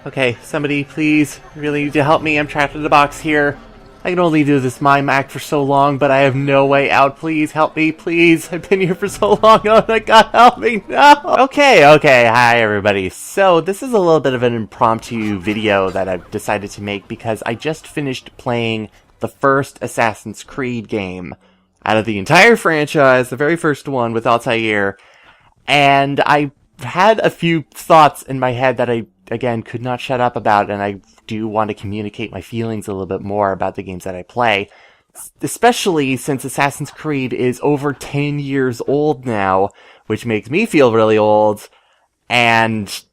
Okay, somebody please really need to help me. I'm trapped in the box here. I can only do this mime act for so long, but I have no way out. Please help me, please. I've been here for so long. Oh my god, help me. No. Okay. Hi, everybody. So this is a little bit of an impromptu video that I've decided to make because I just finished playing the first Assassin's Creed game out of the entire franchise, the very first one with Altair. And I had a few thoughts in my head that I, again, could not shut up about, and I do want to communicate my feelings a little bit more about the games that I play, especially since Assassin's Creed is over 10 years old now, which makes me feel really old, and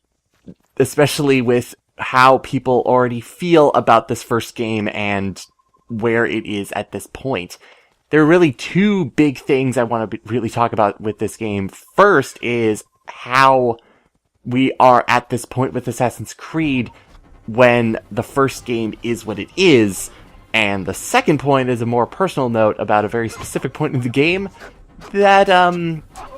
especially with how people already feel about this first game and where it is at this point. There are really two big things I want to really talk about with this game. First is how we are at this point with Assassin's Creed when the first game is what it is. And the second point is a more personal note about a very specific point in the game that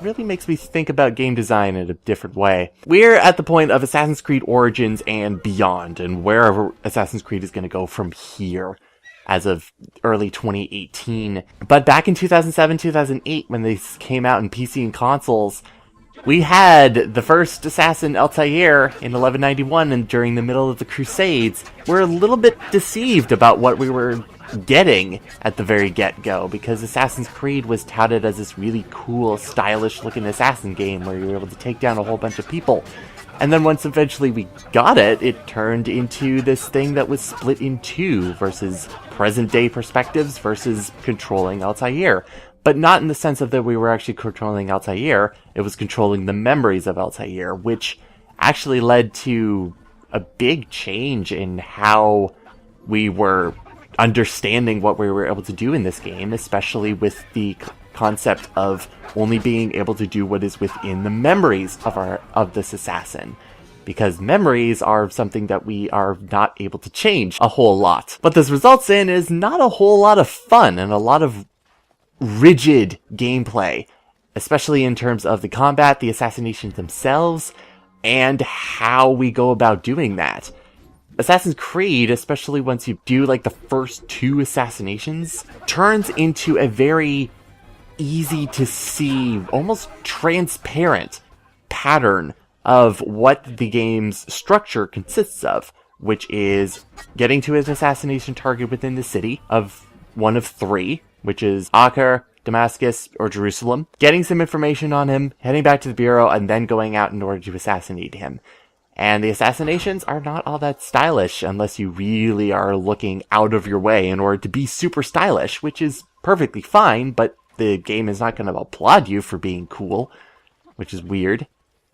really makes me think about game design in a different way. We're at the point of Assassin's Creed Origins and beyond, and wherever Assassin's Creed is going to go from here as of early 2018. But back in 2007, 2008, when they came out in PC and consoles, we had the first assassin, Altair, in 1191, and during the middle of the Crusades. We're a little bit deceived about what we were getting at the very get-go, because Assassin's Creed was touted as this really cool, stylish-looking assassin game where you were able to take down a whole bunch of people. And then once eventually we got it, it turned into this thing that was split in two, versus present-day perspectives versus controlling Altair. But not in the sense of that we were actually controlling Altair, it was controlling the memories of Altair, which actually led to a big change in how we were understanding what we were able to do in this game, especially with the concept of only being able to do what is within the memories of this assassin. Because memories are something that we are not able to change a whole lot. What this results in is not a whole lot of fun and a lot of rigid gameplay, especially in terms of the combat, the assassinations themselves, and how we go about doing that. Assassin's Creed, especially once you do like the first two assassinations, turns into a very easy to see, almost transparent pattern of what the game's structure consists of, which is getting to an assassination target within the city of one of three, which is Acre, Damascus, or Jerusalem, getting some information on him, heading back to the Bureau, and then going out in order to assassinate him. And the assassinations are not all that stylish unless you really are looking out of your way in order to be super stylish, which is perfectly fine, but the game is not going to applaud you for being cool, which is weird.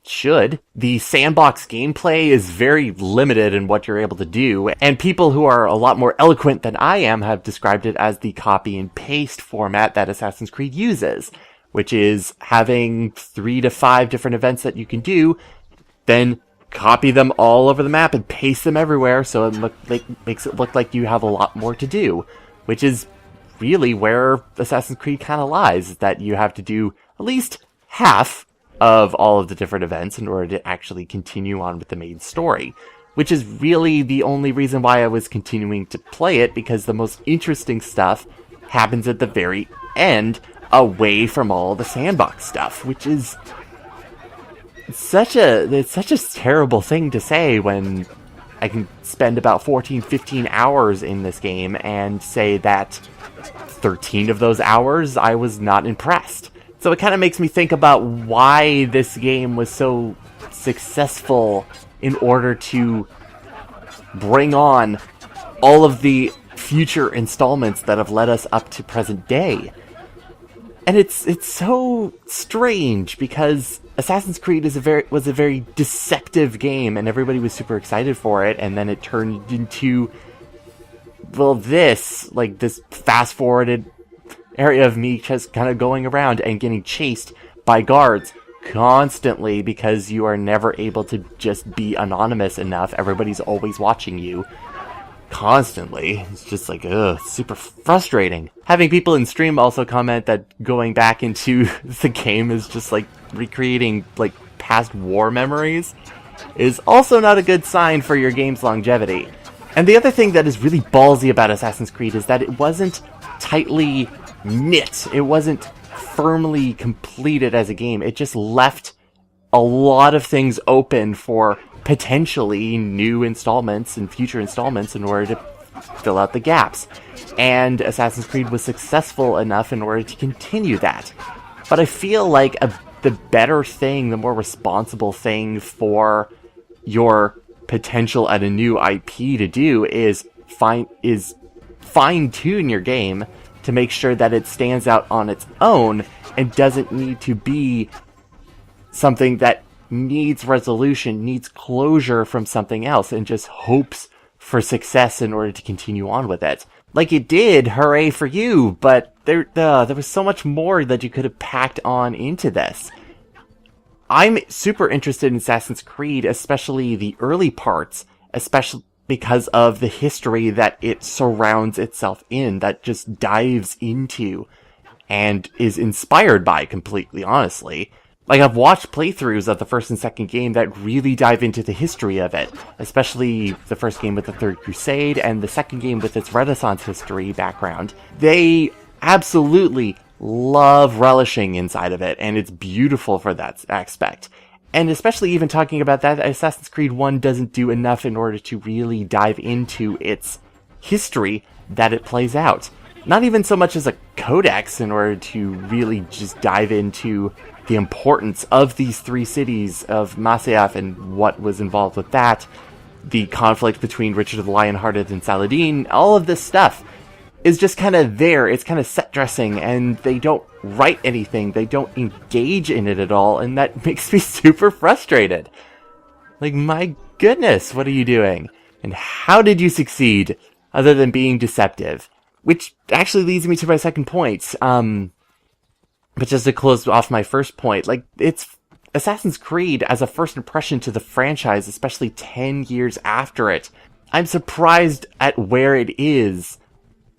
Should. The sandbox gameplay is very limited in what you're able to do, and people who are a lot more eloquent than I am have described it as the copy and paste format that Assassin's Creed uses, which is having 3 to 5 different events that you can do, then copy them all over the map and paste them everywhere so it makes it look like you have a lot more to do, which is really where Assassin's Creed kind of lies, is that you have to do at least half of all of the different events in order to actually continue on with the main story, which is really the only reason why I was continuing to play it, because the most interesting stuff happens at the very end, away from all the sandbox stuff, which is it's such a terrible thing to say when I can spend about 14-15 hours in this game and say that 13 of those hours I was not impressed. So it kind of makes me think about why this game was so successful in order to bring on all of the future installments that have led us up to present day. And it's so strange because Assassin's Creed was a very deceptive game and everybody was super excited for it, and then it turned into, well, this fast-forwarded area of me just kind of going around and getting chased by guards constantly because you are never able to just be anonymous enough. Everybody's always watching you constantly. It's just like, super frustrating. Having people in stream also comment that going back into the game is just like recreating like past war memories. is also not a good sign for your game's longevity. And the other thing that is really ballsy about Assassin's Creed is that it wasn't tightly knit. It wasn't firmly completed as a game. It just left a lot of things open for potentially new installments and future installments in order to fill out the gaps. And Assassin's Creed was successful enough in order to continue that. But I feel like the better thing, the more responsible thing for your potential at a new IP to do is fine-tune your game to make sure that it stands out on its own and doesn't need to be something that needs resolution, needs closure from something else, and just hopes for success in order to continue on with it. Like it did, hooray for you, but there was so much more that you could have packed on into this. I'm super interested in Assassin's Creed, especially the early parts, especially because of the history that it surrounds itself in, that just dives into and is inspired by completely, honestly. Like, I've watched playthroughs of the first and second game that really dive into the history of it, especially the first game with the Third Crusade and the second game with its Renaissance history background. They absolutely love relishing inside of it, and it's beautiful for that aspect. And especially even talking about that, Assassin's Creed 1 doesn't do enough in order to really dive into its history that it plays out. Not even so much as a codex in order to really just dive into the importance of these three cities of Masyaf and what was involved with that, the conflict between Richard the Lionhearted and Saladin, all of this stuff is just kind of there. It's kind of set dressing, and they don't write anything. They don't engage in it at all, and that makes me super frustrated. Like, my goodness, what are you doing? And how did you succeed, other than being deceptive? Which actually leads me to my second point. But just to close off my first point, like, it's Assassin's Creed as a first impression to the franchise, especially 10 years after it. I'm surprised at where it is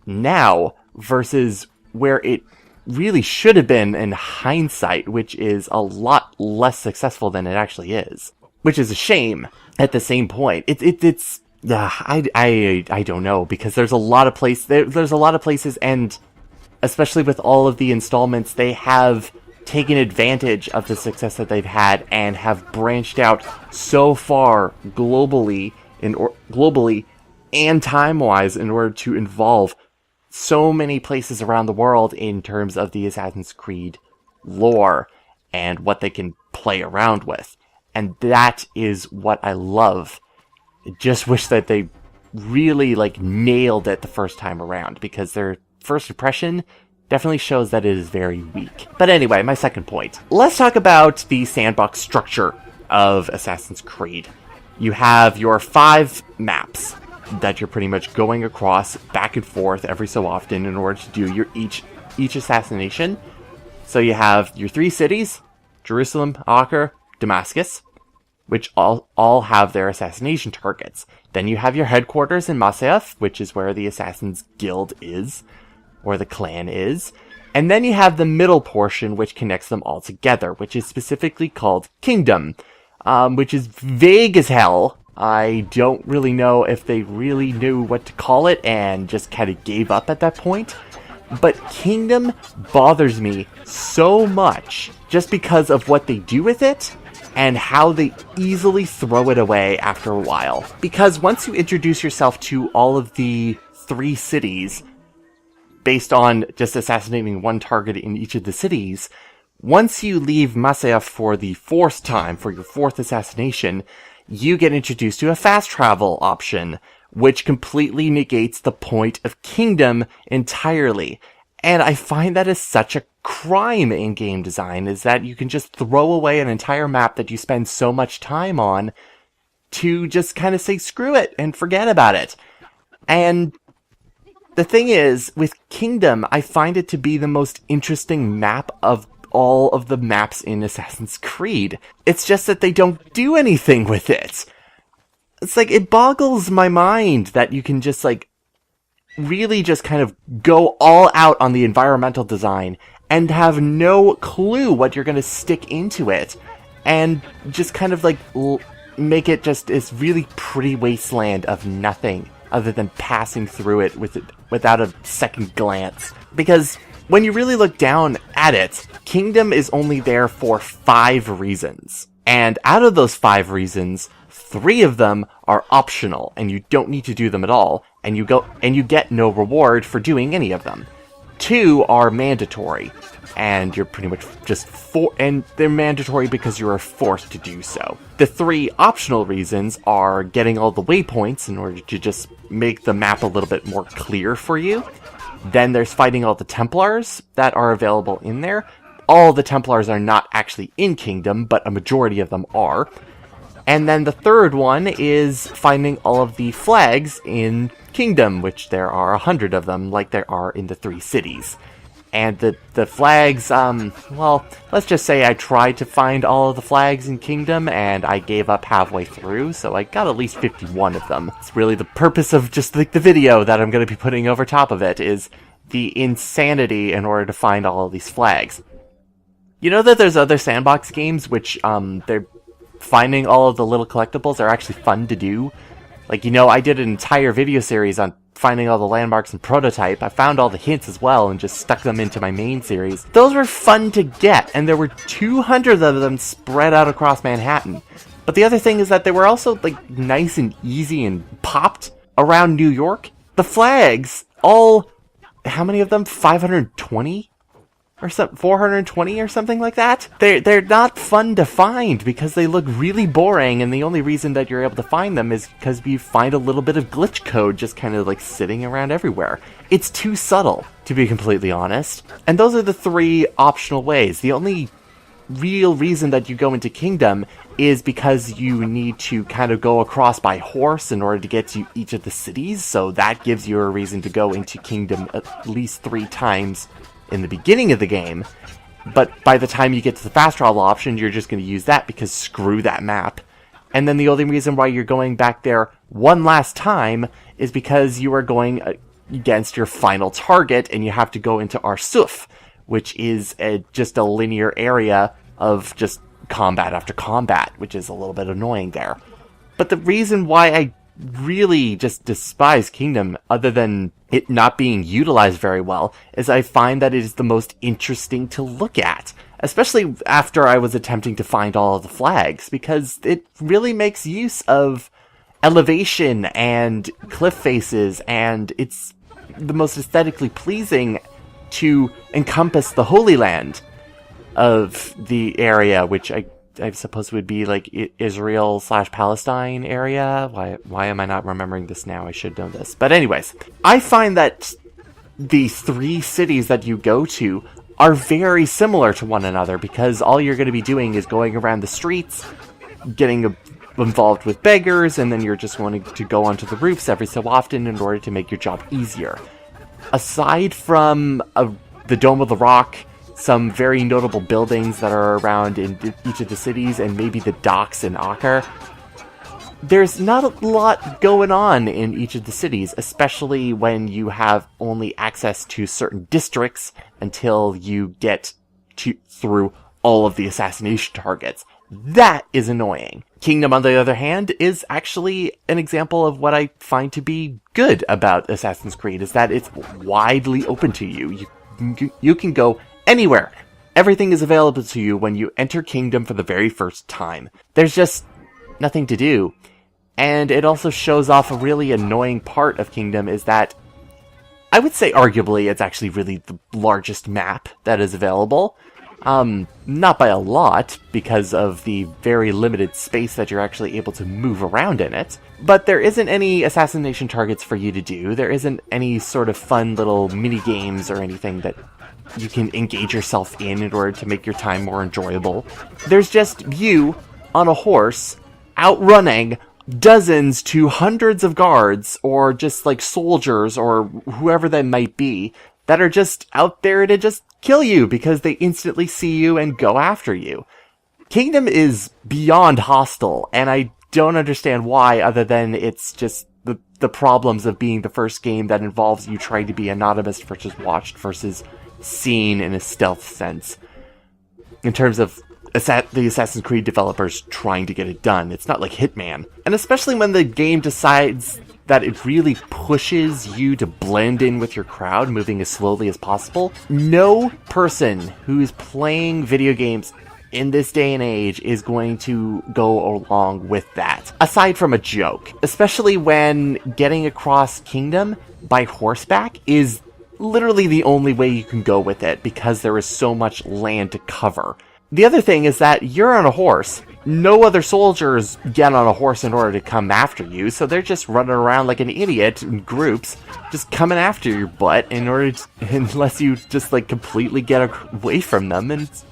now versus where it really should have been in hindsight, which is a lot less successful than it actually is. Which is a shame at the same point. I don't know, because there's a lot of places, and especially with all of the installments, they have taken advantage of the success that they've had and have branched out so far globally and time-wise in order to involve so many places around the world in terms of the Assassin's Creed lore and what they can play around with. And that is what I love. I just wish that they really, nailed it the first time around, because their first impression definitely shows that it is very weak. But anyway, my second point. Let's talk about the sandbox structure of Assassin's Creed. You have your 5 maps that you're pretty much going across back and forth every so often in order to do your each assassination. So you have your 3 cities, Jerusalem, Acre, Damascus, which all have their assassination targets. Then you have your headquarters in Masyaf, which is where the Assassin's Guild is, or the clan is. And then you have the middle portion, which connects them all together, which is specifically called Kingdom, which is vague as hell. I don't really know if they really knew what to call it and just kind of gave up at that point. But Kingdom bothers me so much just because of what they do with it and how they easily throw it away after a while. Because once you introduce yourself to all of the 3 cities, based on just assassinating one target in each of the cities, once you leave Masyaf for the 4th time, for your 4th assassination, you get introduced to a fast travel option, which completely negates the point of Kingdom entirely. And I find that is such a crime in game design, is that you can just throw away an entire map that you spend so much time on to just kind of say screw it and forget about it. And the thing is, with Kingdom, I find it to be the most interesting map of all of the maps in Assassin's Creed. It's just that they don't do anything with it. It's like, it boggles my mind that you can just really just kind of go all out on the environmental design and have no clue what you're going to stick into it, and just kind of make it just this really pretty wasteland of nothing other than passing through it without a second glance. Because when you really look down at it, Kingdom is only there for 5 reasons. And out of those 5 reasons, 3 of them are optional, and you don't need to do them at all, and you get no reward for doing any of them. 2 are mandatory, and you're pretty much just and they're mandatory because you are forced to do so. The 3 optional reasons are getting all the waypoints in order to just make the map a little bit more clear for you. Then there's fighting all the Templars that are available in there. All the Templars are not actually in Kingdom, but a majority of them are. And then the third one is finding all of the flags in Kingdom, which there are 100 of them, like there are in the 3 cities. And the flags, well, let's just say I tried to find all of the flags in Kingdom, and I gave up halfway through, so I got at least 51 of them. It's really the purpose of just like the video that I'm going to be putting over top of it, is the insanity in order to find all of these flags. You know that there's other sandbox games which, they're finding all of the little collectibles are actually fun to do? Like, you know, I did an entire video series on finding all the landmarks in Prototype. I found all the hints as well and just stuck them into my main series. Those were fun to get, and there were 200 of them spread out across Manhattan. But the other thing is that they were also, like, nice and easy and popped around New York. The flags, all, how many of them? 520? Or 420 or something like that? They're not fun to find because they look really boring, and the only reason that you're able to find them is because you find a little bit of glitch code just kind of like sitting around everywhere. It's too subtle, to be completely honest. And those are the 3 optional ways. The only real reason that you go into Kingdom is because you need to kind of go across by horse in order to get to each of the cities, so that gives you a reason to go into Kingdom at least 3 times in the beginning of the game, but by the time you get to the fast travel option, you're just going to use that because screw that map. And then the only reason why you're going back there one last time is because you are going against your final target, and you have to go into Arsuf, which is just a linear area of just combat after combat, which is a little bit annoying there. But the reason why I really just despise Kingdom, other than it not being utilized very well, is I find that it is the most interesting to look at, especially after I was attempting to find all of the flags, because it really makes use of elevation and cliff faces, and it's the most aesthetically pleasing to encompass the Holy Land of the area, which I suppose would be like Israel/Palestine area. Why am I not remembering this now? I should know this. But anyways, I find that the 3 cities that you go to are very similar to one another, because all you're going to be doing is going around the streets, getting involved with beggars, and then you're just wanting to go onto the roofs every so often in order to make your job easier. Aside from the Dome of the Rock, some very notable buildings that are around in each of the cities, and maybe the docks in Akar, there's not a lot going on in each of the cities, especially when you have only access to certain districts until you get through all of the assassination targets. That is annoying. Kingdom, on the other hand, is actually an example of what I find to be good about Assassin's Creed, is that it's widely open to you. You can go anywhere. Everything is available to you when you enter Kingdom for the very first time. There's just nothing to do. And it also shows off a really annoying part of Kingdom, is that I would say arguably it's actually really the largest map that is available. Not by a lot, because of the very limited space that you're actually able to move around in it. But there isn't any assassination targets for you to do. There isn't any sort of fun little mini games or anything that you can engage yourself in order to make your time more enjoyable. There's just you on a horse outrunning dozens to hundreds of guards, or just like soldiers or whoever they might be, that are just out there to just kill you because they instantly see you and go after you. Kingdom is beyond hostile, and I don't understand why, other than it's just the problems of being the first game that involves you trying to be anonymous versus watched versus seen in a stealth sense. In terms of the Assassin's Creed developers trying to get it done. It's not like Hitman. And especially when the game decides that it really pushes you to blend in with your crowd, moving as slowly as possible. No person who is playing video games in this day and age is going to go along with that, aside from a joke. Especially when getting across Kingdom by horseback is literally the only way you can go with it, because there is so much land to cover. The other thing is that you're on a horse. No other soldiers get on a horse in order to come after you, so they're just running around like an idiot in groups, just coming after your butt in order to, unless you just like completely get away from them. And it's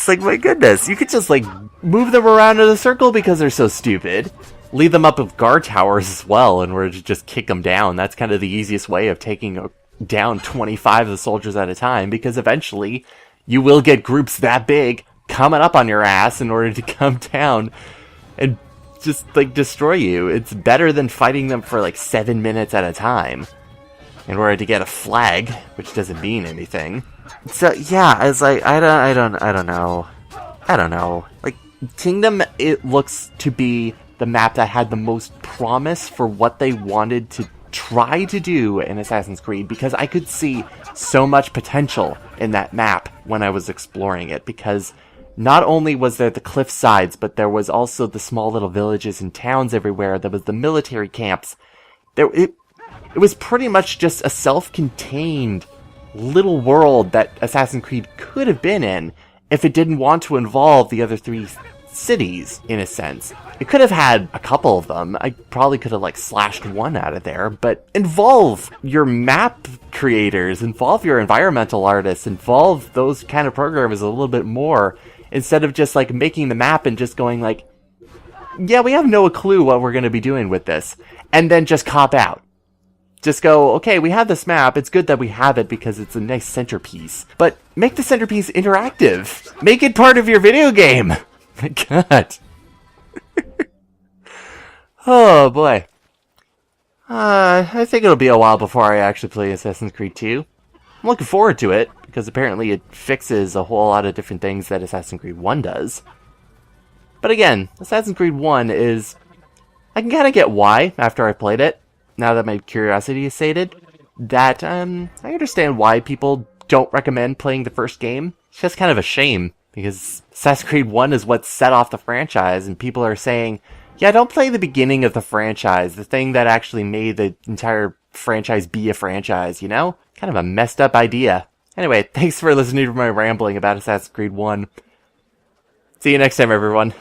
like, my goodness, you could just like move them around in a circle because they're so stupid. Lead them up with guard towers as well in order to just kick them down. That's kind of the easiest way of taking down 25 of the soldiers at a time, because eventually you will get groups that big coming up on your ass in order to come down and just like destroy you. It's better than fighting them for like 7 minutes at a time in order to get a flag, which doesn't mean anything. So yeah, it's like I don't know. Like Kingdom, it looks to be the map that had the most promise for what they wanted to try to do in Assassin's Creed, because I could see so much potential in that map when I was exploring it, because not only was there the cliff sides, but there was also the small little villages and towns everywhere. There was the military camps. It was pretty much just a self-contained little world that Assassin's Creed could have been in if it didn't want to involve the other 3 cities, in a sense. It could have had a couple of them. I probably could have like slashed one out of there, but involve your map creators, involve your environmental artists, involve those kind of programmers a little bit more, instead of just like making the map and just going like, yeah, we have no clue what we're going to be doing with this, and then just cop out. Just go, okay, we have this map, it's good that we have it because it's a nice centerpiece, but make the centerpiece interactive. Make it part of your video game. My god. Oh boy. I think it'll be a while before I actually play Assassin's Creed 2. I'm looking forward to it, because apparently it fixes a whole lot of different things that Assassin's Creed 1 does. But again, Assassin's Creed 1 is... I can kind of get why, after I played it, now that my curiosity is sated, that I understand why people don't recommend playing the first game. It's just kind of a shame, because Assassin's Creed 1 is what set off the franchise, and people are saying, yeah, don't play the beginning of the franchise, the thing that actually made the entire franchise be a franchise, you know? Kind of a messed up idea. Anyway, thanks for listening to my rambling about Assassin's Creed 1. See you next time, everyone.